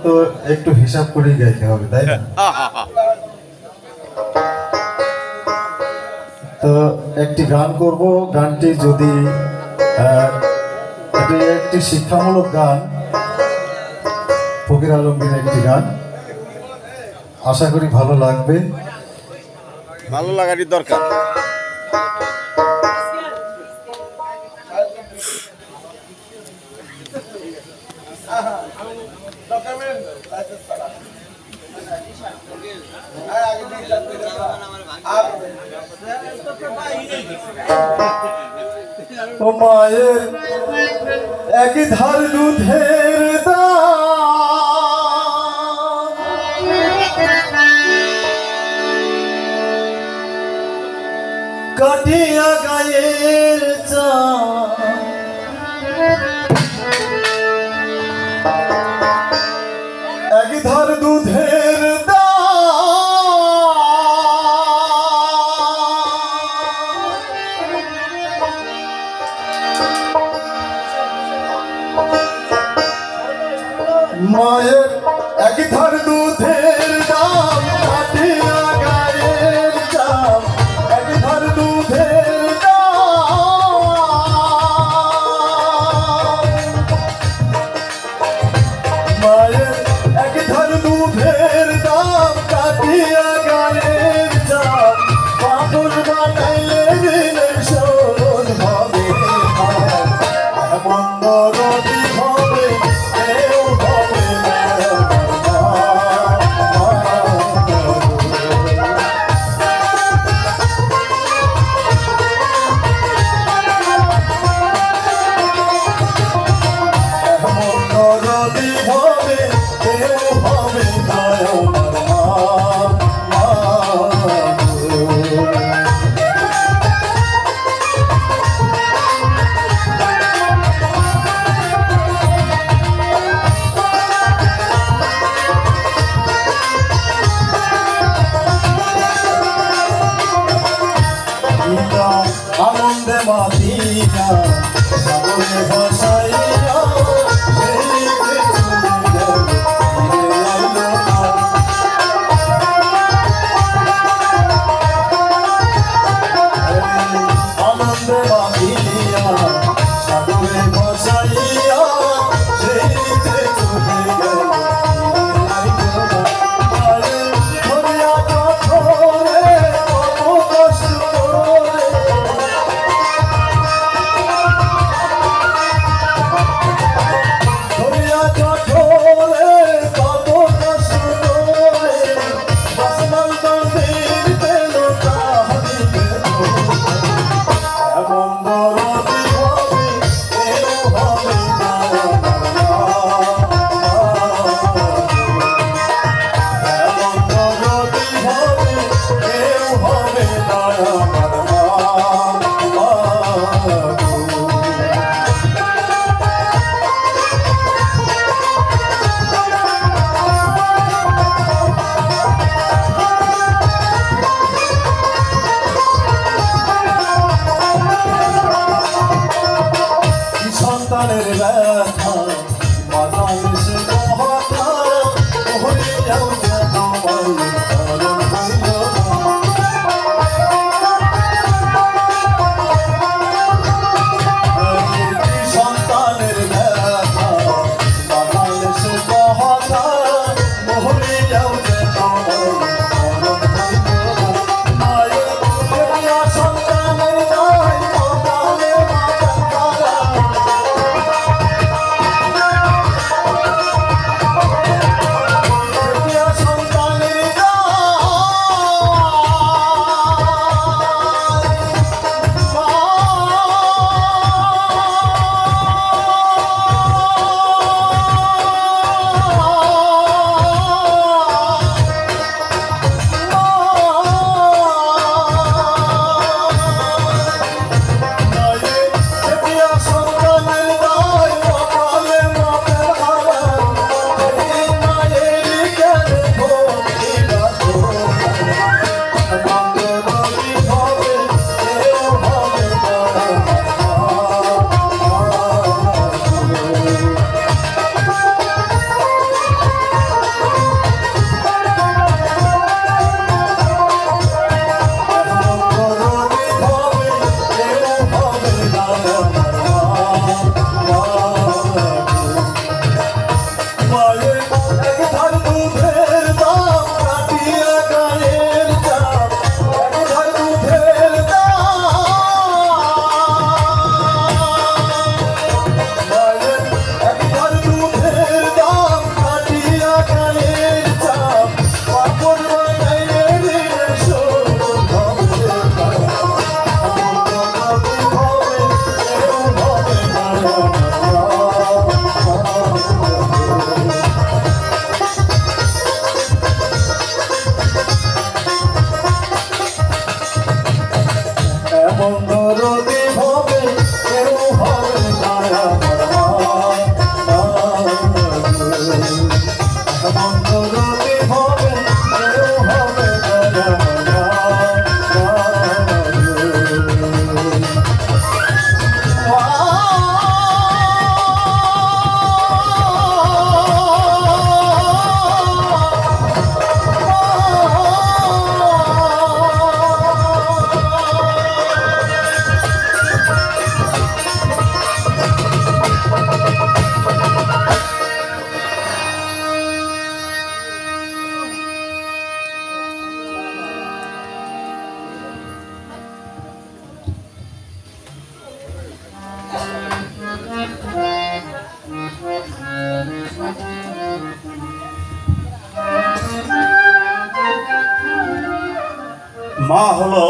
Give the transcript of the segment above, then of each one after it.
তো একটু হিসাব করে গাইতে হবে, তাই না? তো একটি গান করব, গানটি যদি এটি একটি শিক্ষামূলক গান, ফকির আলমগীরের একটি গান, আশা করি ভালো লাগবে। ভালো লাগারই দরকার। ও মায়ের এক ধার দুধের দাম, কাটিয়া গায়ের চাম, এক ধার দুধের মায়ের এক ধার দুধের দাম, কাটিয়া গায়ের চাম, এক ধার দুধের দাম, মায়ের এক ধার দুধের দাম, কাটিয়া গায়ের চাম, পাগল বানাইলে দিলে শোধ হবে, এমন দরদি হবে কেউ হবে না। এমন দরদি হবে কেউ হবে না আমার মা। আনন্দে মাতিয়া সাগরে ভাসাইয়া আনন্দে মাতিয়া সাগরে ভাসাইয়া সেইতে চলে গেল। মা হলো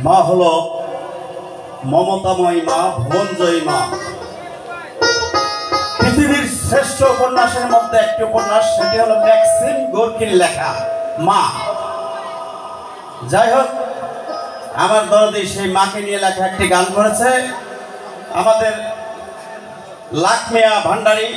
মা হলো মমতাময়ী মা, ভুবনজয়ী মা। পৃথিবীর শ্রেষ্ঠ উপন্যাসের মধ্যে একটি উপন্যাস, সেটি হলো ম্যাক্সিম গোর্কির লেখা মা। যাই হোক, আমার দরদি সেই মাকে নিয়ে লেখা একটি গান করেছে আমাদের লাখমিয়া ভান্ডারী।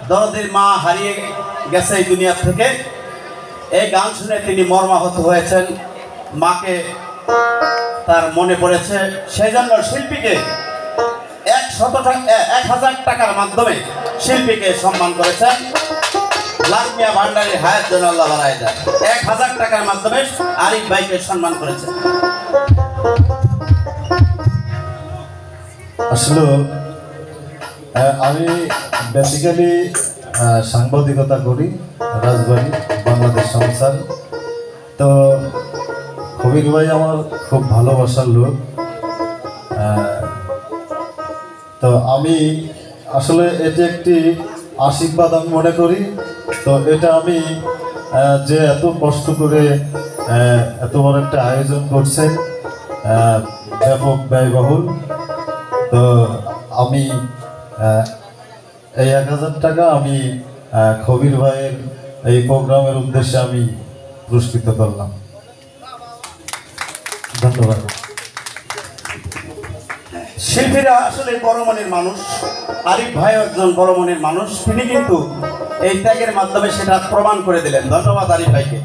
দরদির মা হারিয়ে গেছে এই দুনিয়া থেকে। এই গান শুনে তিনি মর্মাহত হয়েছেন, মাকে তার মনে পড়েছে। সেই জন্য শিল্পীকে 1,000 টাকার মাধ্যমে শিল্পীকে সম্মান করেছেন। লাখমিয়া ভান্ডারী হায়াত যেন আল্লাহ বাড়ায় দেয়। 1,000 টাকার মাধ্যমে আরিফ ভাইকে সম্মান করেছেন। আসলে আমি বেসিক্যালি সাংবাদিকতা করি, রাজবাড়ী বাংলাদেশ সংসার। তো কবির ভাই আমার খুব ভালোবাসার লোক। তো আমি আসলে এটি একটি আশীর্বাদ আমি মনে করি। তো এটা আমি যে এত কষ্ট করে এত বড় একটা আয়োজন করছেন, ব্যাপক ব্যয়বহুল। তো আমি এই 1,000 টাকা আমি কবির ভাইয়ের এই প্রোগ্রামের উদ্দেশ্যে আমি পুরস্কৃত করলাম। ধন্যবাদ। শিল্পীরা আসলে বড় মনের মানুষ। আরিফ ভাই একজন বড় মনের মানুষ। তিনি কিন্তু এই ত্যাগের মাধ্যমে সেটা প্রমাণ করে দিলেন। ধন্যবাদ আরিফ ভাইকে।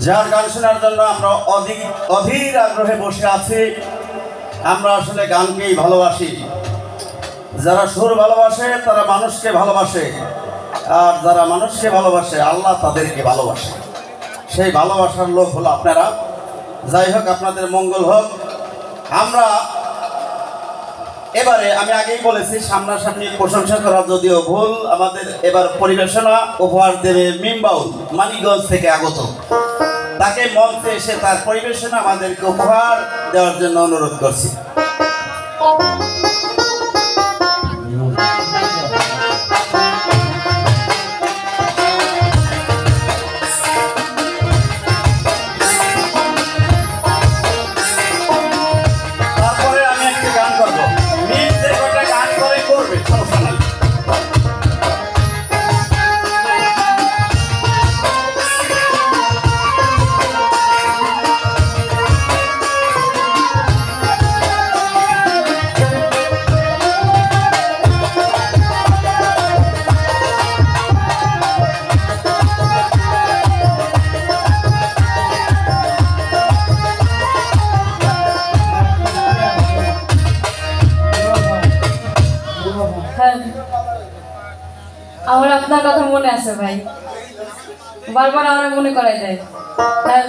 যার গান শোনার জন্য আমরা অধীর আগ্রহে বসে আছি। আমরা আসলে গানকেই ভালোবাসি। যারা সুর ভালোবাসে তারা মানুষকে ভালোবাসে, আর যারা মানুষকে ভালোবাসে আল্লাহ তাদেরকে ভালোবাসে। সেই ভালোবাসার লোক হলো আপনারা। যাই হোক, আপনাদের মঙ্গল হোক। আমরা এবারে, আমি আগেই বলেছি, সামনাসামনি প্রশংসা করা যদিও ভুল। আমাদের এবার পরিবেশনা উপহার দেবে মিমবাউল, মানিকগঞ্জ থেকে আগত। তাকে মঞ্চে এসে তার পরিবেশনা আমাদেরকে উপহার দেওয়ার জন্য অনুরোধ করছি। তারপরে আমি একটি গান করবো। মিম যে কটা গান করে করবে, সমস্যা নাই। আমার আপনার কথা মনে আছে ভাই, বারবার আমার মনে করাই দেয়। হ্যাঁ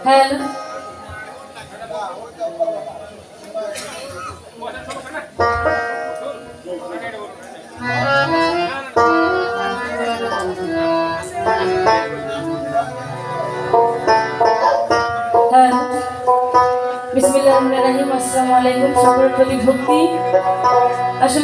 হ্যাঁ, বিসমিল্লাহির রহমানির রহিম। আসসালামু আলাইকুম। সকলের প্রতি ভক্তি। আসলে